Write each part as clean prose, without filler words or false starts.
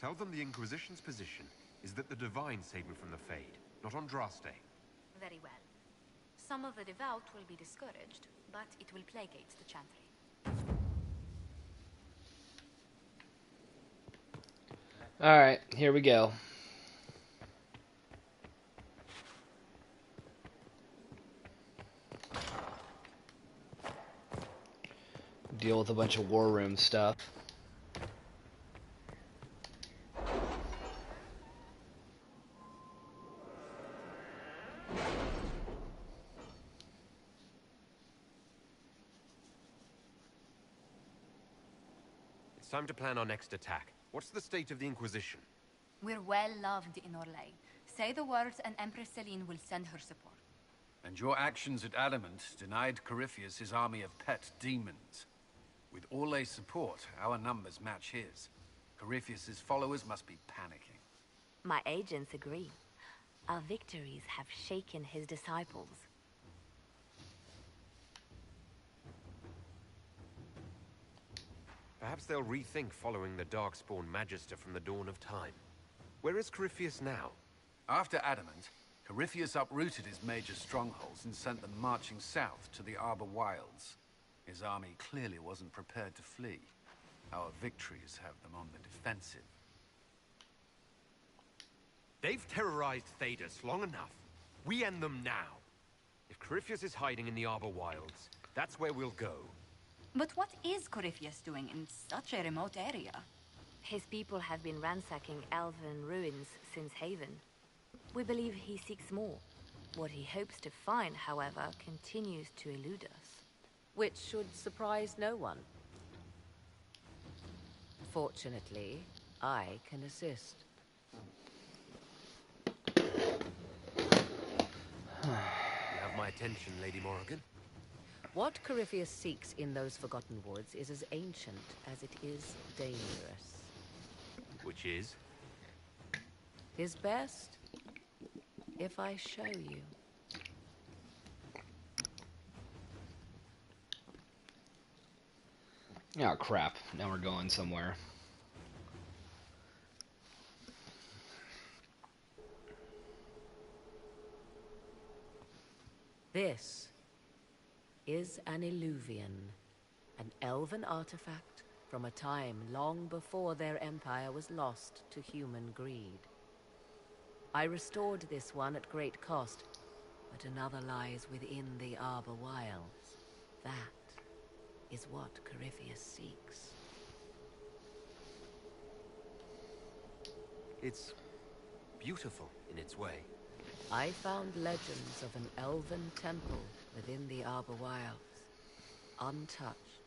Tell them the Inquisition's position is that the Divine saved me from the Fade, not Andraste. Very well. Some of the devout will be discouraged, but it will placate the Chantry. Alright, here we go. Deal with a bunch of war room stuff. It's time to plan our next attack. What's the state of the Inquisition? We're well loved in Orlais. Say the words and Empress Celine will send her support. And your actions at Adamant denied Corypheus his army of pet demons. With Orlais' support, our numbers match his. Corypheus' followers must be panicking. My agents agree. Our victories have shaken his disciples. Perhaps they'll rethink following the Darkspawn Magister from the dawn of time. Where is Corypheus now? After Adamant, Corypheus uprooted his major strongholds and sent them marching south to the Arbor Wilds. His army clearly wasn't prepared to flee. Our victories have them on the defensive. They've terrorized Thedas long enough. We end them now. If Corypheus is hiding in the Arbor Wilds, that's where we'll go. But what is Corypheus doing in such a remote area? His people have been ransacking elven ruins since Haven. We believe he seeks more. What he hopes to find, however, continues to elude us. Which should surprise no one. Fortunately, I can assist. You have my attention, Lady Morrigan. What Corypheus seeks in those Forgotten Woods is as ancient as it is dangerous. Which is? His best, if I show you. Oh crap, now we're going somewhere. This is an Illuvian, an elven artifact from a time long before their empire was lost to human greed. I restored this one at great cost, but another lies within the Arbor Wilds. That is what Corypheus seeks. It's beautiful in its way. I found legends of an elven temple within the Arbor Wilds, untouched.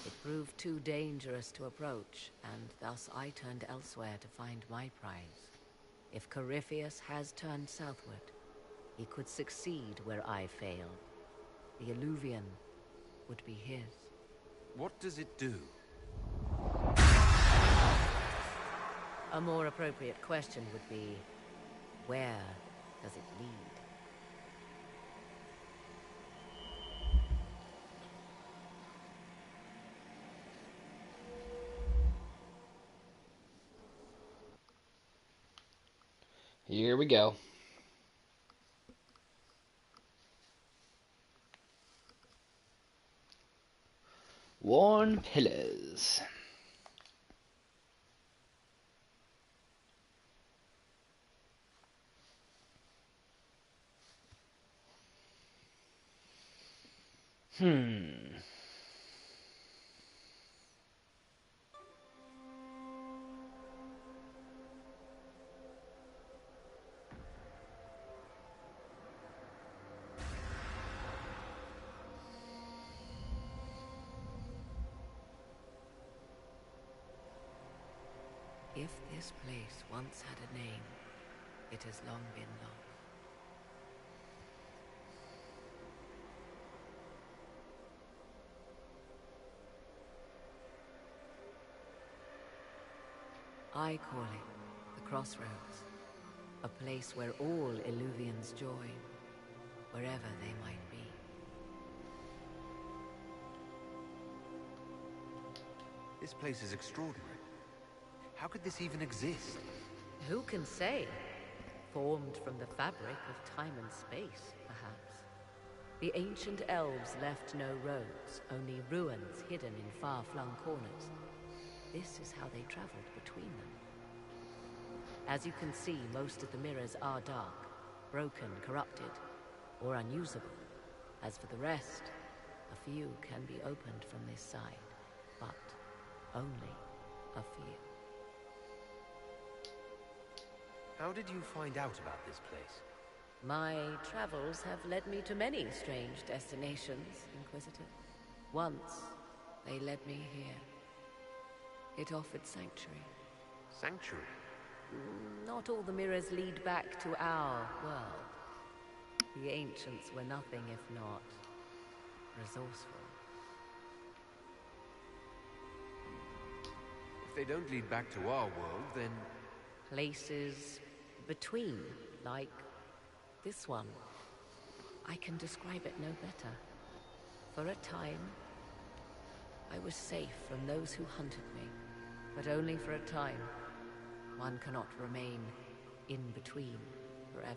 It proved too dangerous to approach, and thus I turned elsewhere to find my prize. If Corypheus has turned southward, he could succeed where I failed. The Illuvian would be his. What does it do? A more appropriate question would be, where does it lead? Here we go. Worn pillars. If this place once had a name, it has long been lost. I call it the Crossroads, a place where all Illuvians join, wherever they might be. This place is extraordinary. How could this even exist? Who can say? Formed from the fabric of time and space, perhaps. The ancient elves left no roads, only ruins hidden in far-flung corners. This is how they traveled between them. As you can see, most of the mirrors are dark, broken, corrupted, or unusable. As for the rest, a few can be opened from this side, but only a few. How did you find out about this place? My travels have led me to many strange destinations, Inquisitor. Once, they led me here. It offered sanctuary. Sanctuary? Not all the mirrors lead back to our world. The ancients were nothing if not resourceful. If they don't lead back to our world, then... Places between, like this one. I can describe it no better. For a time, I was safe from those who hunted me, but only for a time. One cannot remain in between forever.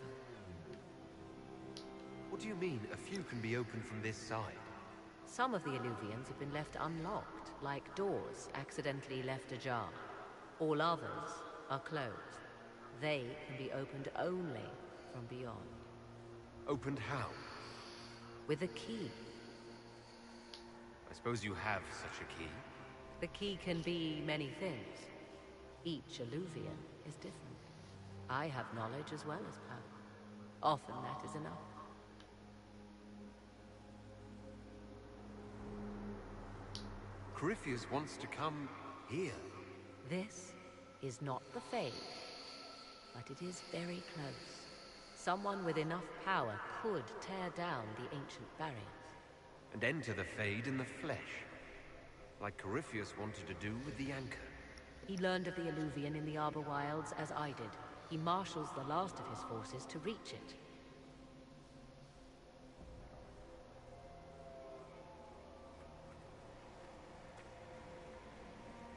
What do you mean, a few can be opened from this side? Some of the Illuvians have been left unlocked, like doors accidentally left ajar. All others are closed. They can be opened only from beyond. Opened how? With a key. I suppose you have such a key. The key can be many things. Each Illuvian is different. I have knowledge as well as power. Often that is enough. Corypheus wants to come here. This is not the Fade, but it is very close. Someone with enough power could tear down the ancient barriers. And enter the Fade in the flesh. Like Corypheus wanted to do with the Anchor. He learned of the Illuvian in the Arbor Wilds as I did. He marshals the last of his forces to reach it.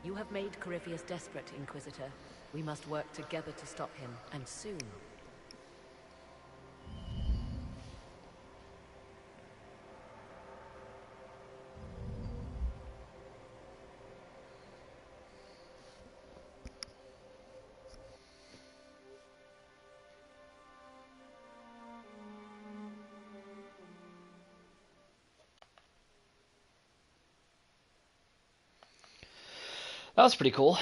You have made Corypheus desperate, Inquisitor. We must work together to stop him, and soon. That was pretty cool.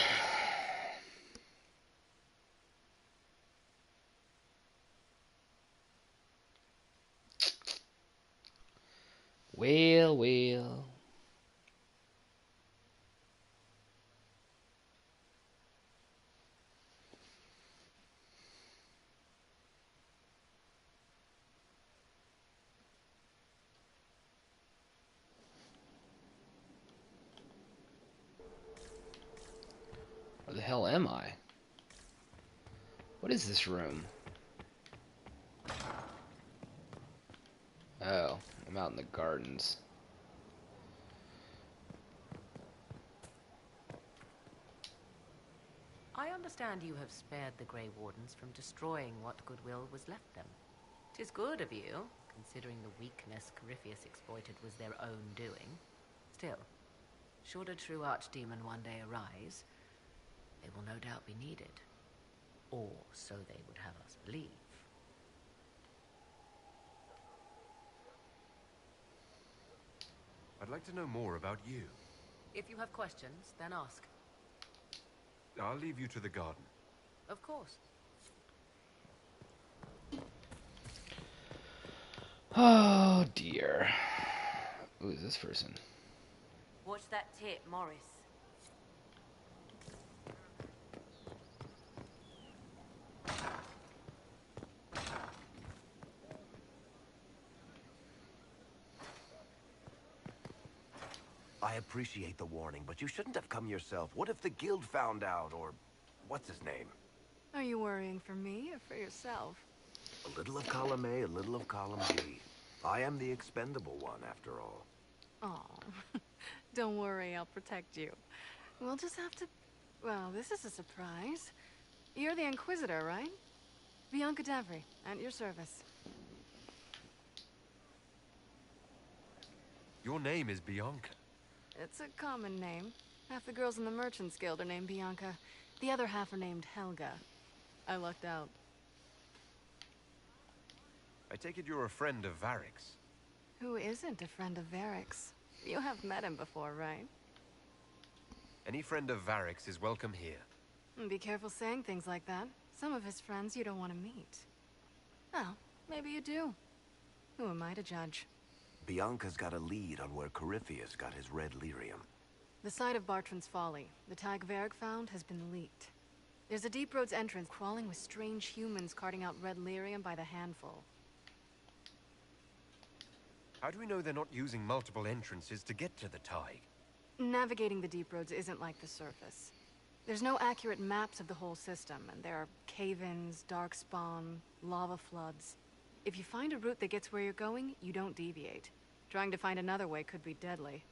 Well, well. Where the hell am I? What is this room? Oh, I'm out in the gardens. I understand you have spared the Grey Wardens from destroying what goodwill was left them. 'Tis good of you, considering the weakness Corypheus exploited was their own doing. Still, should a true archdemon one day arise, they will no doubt be needed. Or so they would have us believe. I'd like to know more about you. If you have questions, then ask. I'll leave you to the garden. Of course. Oh dear. Who is this person? Watch that tip, Morris. I appreciate the warning, but you shouldn't have come yourself. What if the guild found out, or what's his name? Are you worrying for me or for yourself? A little of column A, a little of column B. I am the expendable one, after all. Oh, don't worry, I'll protect you. We'll just have to Well, this is a surprise. You're the Inquisitor, right? Bianca Davry, at your service. Your name is Bianca. It's a common name. Half the girls in the Merchants Guild are named Bianca. The other half are named Helga. I lucked out. I take it you're a friend of Varric's. Who isn't a friend of Varric's? You have met him before, right? Any friend of Varric's is welcome here. Be careful saying things like that. Some of his friends you don't want to meet. Well, maybe you do. Who am I to judge? Bianca's got a lead on where Corypheus got his red lyrium. The site of Bartran's Folly, the tag Varric found, has been leaked. There's a Deep Roads entrance crawling with strange humans carting out red lyrium by the handful. How do we know they're not using multiple entrances to get to the Tig? Navigating the Deep Roads isn't like the surface. There's no accurate maps of the whole system, and there are cave-ins, darkspawn, lava floods. If you find a route that gets where you're going, you don't deviate. Trying to find another way could be deadly.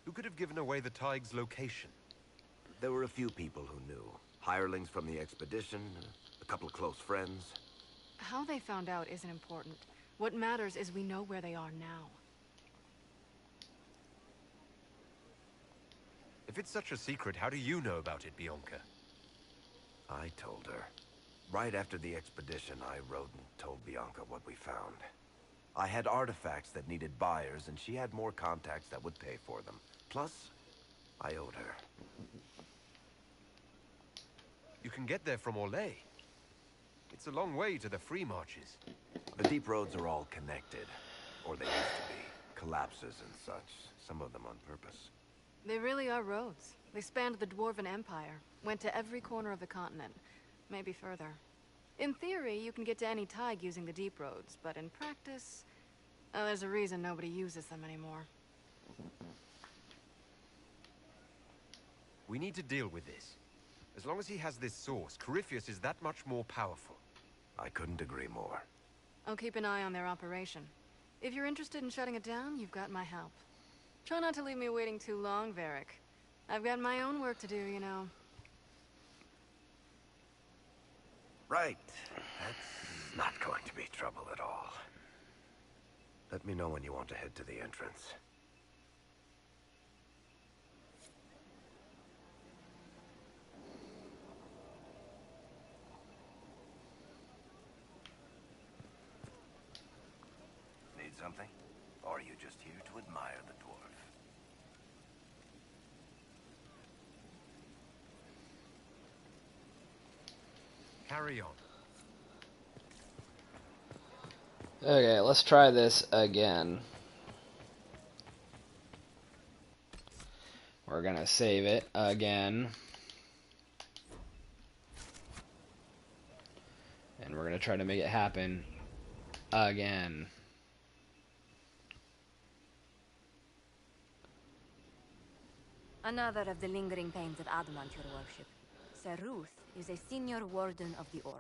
Who could have given away the Tig's location? There were a few people who knew. Hirelings from the expedition, a couple of close friends. How they found out isn't important. What matters is we know where they are now. If it's such a secret, how do you know about it, Bianca? I told her. Right after the expedition, I wrote and told Bianca what we found. I had artifacts that needed buyers, and she had more contacts that would pay for them. Plus, I owed her. You can get there from Orlais. It's a long way to the free marches. The deep roads are all connected. Or they used to be. Collapses and such. Some of them on purpose. They really are roads. They spanned the Dwarven Empire, went to every corner of the continent, maybe further. In theory, you can get to any Tig using the deep roads, but in practice, there's a reason nobody uses them anymore. We need to deal with this. As long as he has this source, Corypheus is that much more powerful. I couldn't agree more. I'll keep an eye on their operation. If you're interested in shutting it down, you've got my help. Try not to leave me waiting too long, Varric. I've got my own work to do, you know. Right. That's not going to be trouble at all. Let me know when you want to head to the entrance. Need something? Or are you just here to admire the dwarf? Carry on. Okay, let's try this again. We're gonna save it again. And we're gonna try to make it happen again. Another of the lingering pains of Adamant, your worship. Sir Ruth is a senior warden of the Order.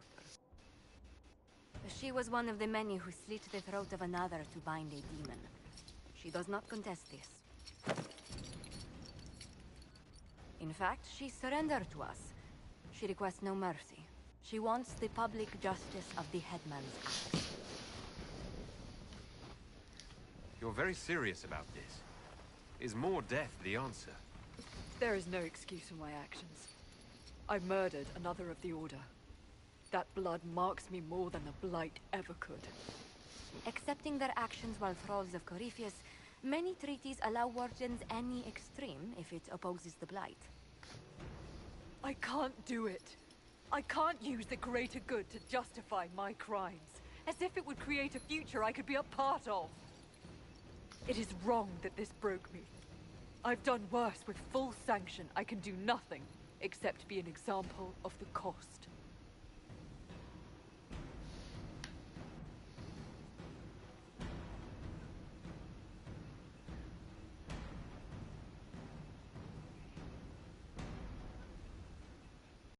She was one of the many who slit the throat of another to bind a demon. She does not contest this. In fact, she surrendered to us. She requests no mercy. She wants the public justice of the headman's axe. You're very serious about this. Is more death the answer? There is no excuse for my actions. I murdered another of the Order. That blood marks me more than the Blight ever could. Accepting their actions while thralls of Corypheus, many treaties allow wardens any extreme if it opposes the Blight. I can't do it. I can't use the greater good to justify my crimes, as if it would create a future I could be a part of. It is wrong that this broke me. I've done worse with full sanction. I can do nothing except be an example of the cost.